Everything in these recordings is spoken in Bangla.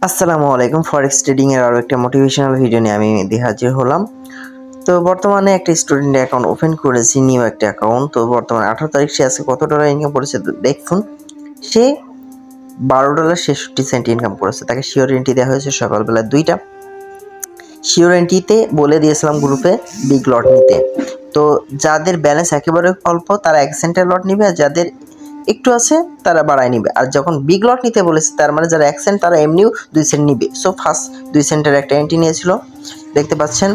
আসসালামু আলাইকুম। ফরেক্স ট্রেডিং এর আরো একটা মোটিভেশনাল ভিডিও নিয়ে আমি মেহেদী হাজির হলাম। তো বর্তমানে একটা স্টুডেন্ট অ্যাকাউন্ট ওপেন করেছি, নিউ একটা অ্যাকাউন্ট। তো বর্তমানে 18 তারিখ সে আজকে কত ডলার ইনকাম করেছে দেখুন। সে $12.66 ইনকাম করেছে। তাকে শিওর এন্ট্রি দেওয়া হয়েছে সকালবেলা 2টা। শিওর এন্ট্রিতে বলে দিয়েছিলাম গ্রুপে বিগ লট নিতে। তো যাদের ব্যালেন্স একেবারে অল্প তারা 1 সেন্টের লট নিবে, আর যাদের একটু আছে তারা বাড়ায় নিবে। আর যখন বিগ লট নিতে বলেছে তার মানে যারা 1 সেন্ট তারা এমনিও 2 সেন্ট নিবে। সো ফার্স্ট 2 সেন্টের একটা এন্ট্রি নিয়েছিল, দেখতে পাচ্ছেন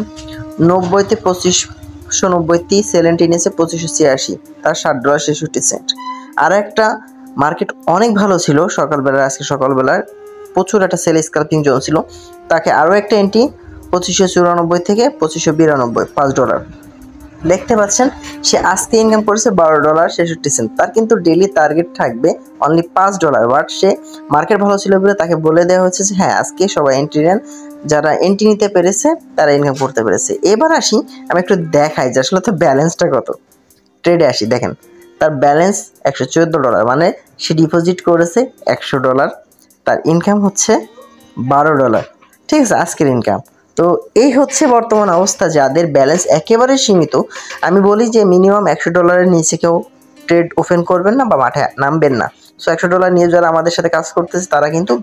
90তে 2590 সেল এন্ট্রি নিয়েছে 2586, তার $7.66। আর একটা মার্কেট অনেক ভালো ছিল সকালবেলা, আজকে সকালবেলায় প্রচুর একটা সেল স্ক্যালপিং জোন ছিল। তাকে আরও একটা এন্ট্রি 2594 থেকে 2592, $5। দেখতে পাচ্ছেন সে আজকে ইনকাম করেছে $12.66। তার কিন্তু ডেইলি টার্গেট থাকবে অনলি $5, বাট সে মার্কেট ভালো ছিল বলে তাকে বলে দেওয়া হয়েছে যে হ্যাঁ আজকে সবাই এন্ট্রি নেন, যারা এন্ট্রি নিতে পেরেছে তারা ইনকাম করতে পেরেছে। এবার আসি, আমি একটু দেখাই যে আসলে তো ব্যালেন্সটা কত। ট্রেডে আসি, দেখেন তার ব্যালেন্স $114, মানে সে ডিপোজিট করেছে $100, তার ইনকাম হচ্ছে $12। ঠিক আছে, আজকের ইনকাম। তো এই হচ্ছে বর্তমান অবস্থা যাদের ব্যালেন্স একেবারে সীমিত। আমি বলি যে মিনিমাম $100 নিচে কেউ ট্রেড ওপেন করবেন না বা মাঠে নামবেন না। সো $100 নিয়ে যারা আমাদের সাথে কাজ করতেছে তারা কিন্তু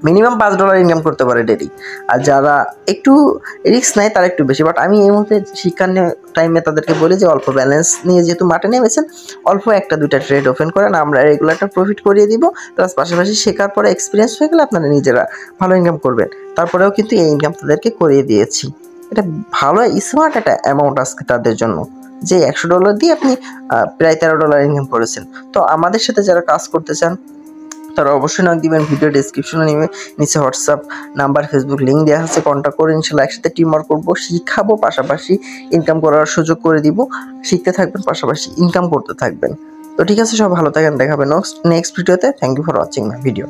মিনিমাম $5 ইনকাম করতে পারে ডেলি। আর যারা একটু রিস্ক নেয় তারা একটু বেশি। বাট আমি এই মুহূর্তে শিক্ষার টাইমে তাদেরকে বলি যে অল্প ব্যালেন্স নিয়ে যেহেতু মাঠে নেমেছেন, অল্প 1-2টা ট্রেড ওপেন করেন, আমরা রেগুলার একটা প্রফিট করিয়ে দিব। প্লাস পাশাপাশি শেখার পরে এক্সপিরিয়েন্স হয়ে গেলে আপনারা নিজেরা ভালো ইনকাম করবেন। তারপরেও কিন্তু এই ইনকাম তাদেরকে করিয়ে দিয়েছি। এটা ভালো স্মার্ট একটা অ্যামাউন্ট আজকে তাদের জন্য, যে $100 দিয়ে আপনি প্রায় $13 ইনকাম করেছেন। তো আমাদের সাথে যারা কাজ করতে চান তারা অবশ্যই নক দিবেন। ভিডিও ডিসক্রিপশনে নিচে হোয়াটসঅ্যাপ নাম্বার, ফেসবুক লিঙ্ক দেওয়া আছে, কন্ট্যাক্ট করে ইনশাল্লাহ একসাথে টিম ওয়ার্ক করবো, শিখাবো, পাশাপাশি ইনকাম করার সুযোগ করে দিব। শিখতে থাকবেন, পাশাপাশি ইনকাম করতে থাকবেন। তো ঠিক আছে, সব ভালো থাকেন, দেখা হবে নেক্সট ভিডিওতে। Thank you for watching my video.